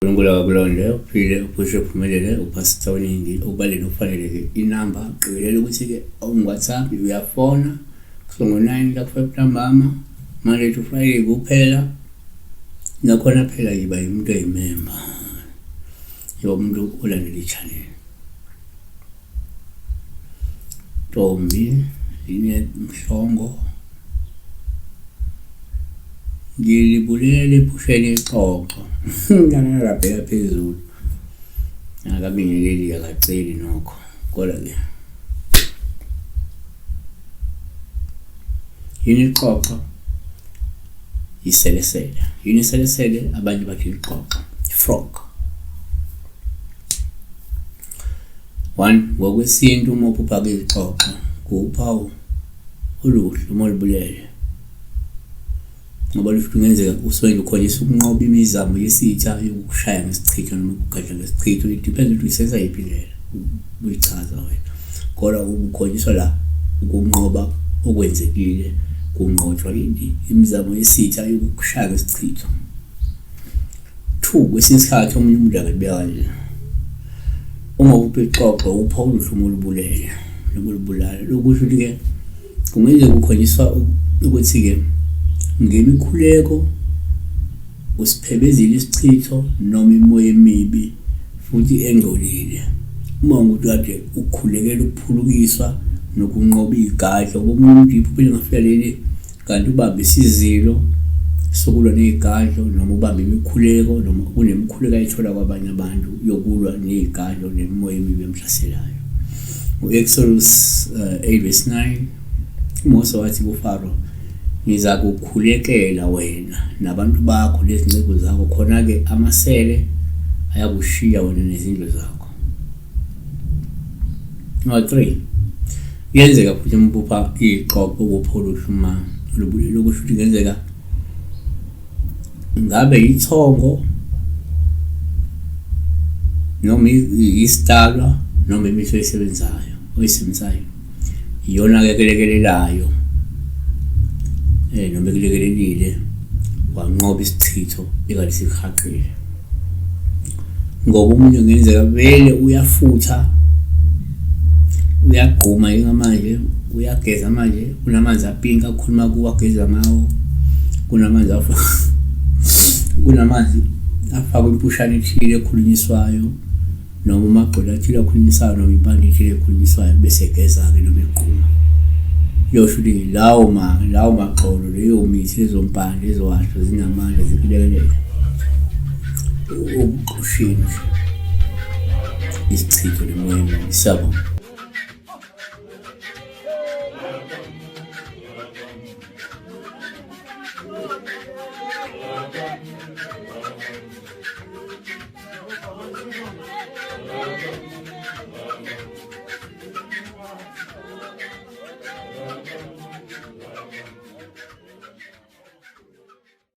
uNkulunkulu akakulonde uphile uphushe uphumelele uphasitha oningi ukubaleni okufaneleke inamba qikelela ukuthi-ke WhatsApp uyafona ngo-9 ka-5 ntambama Monday to Friday kuphela nakhona phela yiba umuntu oyimemba yiba umuntu olandela i-channel Ntombi ine Mhlongo ngilibulele ephusheni ixoxo nganarabheka phezulu akabingeleli akaceli nokho kodwa-ke yini ixoxo iselesele yini iselesele abanye bathi ixoxo frog one ngokwesintu uma uphupha-ke ixoxo kuwuphawu oluhle uma ulibulele ngoba lusho kungenzeka usuke ukhonisa ukunqoba imizamo yesitha yokushaya ngesichitho noma ukugadla ngesichitho. It depends ukuthi usenza yiphi indlela uyichaza wena kodwa ubukhonyiswa la ukunqoba okwenzekile kunqotshwa imizamo yesitha yokushaya ngesichitho. Two kwesinye isikhathi omunye umuntu angabeka kanje uma uphe ixoxo upha uluhlu olubulele nobulala lokusho ukuthi-ke kungenzeka ukhonyiswa ukuthi-ke ngemikhuleko usiphebezile isichitho noma imoya emibi futhi engcolile uma ukuthi kade ukukhulekela ukuphulukiswa nokunqoba igadlo komuntu iphupho lingafika leli kanti ubambe isizilo sokulwa nezigadlo noma ubambe imikhuleko noma kunemikhuleko ayithola kwabanye abantu yokulwa nezigadlo nemimoya emibi emhlaselayo. U-Exodus 8:9 uMose wathi kuFaro ngiza kukhulekela wena nabantu bakho lezinceku zakho khona-ke amasele ayakushiya wena nezindlu zakho. Number 3 kuyenzeka futhi umpupha ixoxo ukupha uluhlu olubulele lokusho ukuthi kuyenzeka ngabe ithongo noma isitalwa noma imisho esebenzayo oyisebenzayo iyona-ke ekelekelelayo noma ekulekelelile wanqoba isichitho ekade sikhaqile ngoba umunye kungenzeka vele uyafutha uyagquma ngamanje uyageza manje kunamanzi apinki akhuluma kuwo ageza ngawo kunamanzi afakwe impushana ethile ekhulunyiswayo noma amagqolo athile akhulunyiswayo noma impande ethile ekhulunyiswayo bese egeza-ke noma egquma yosho ukuthi lawo maxolo leyo mithi ezompande ezowasho zinamandla zikulekelela ukuqushintsha isichitho nemoya emibi. Siyabonga.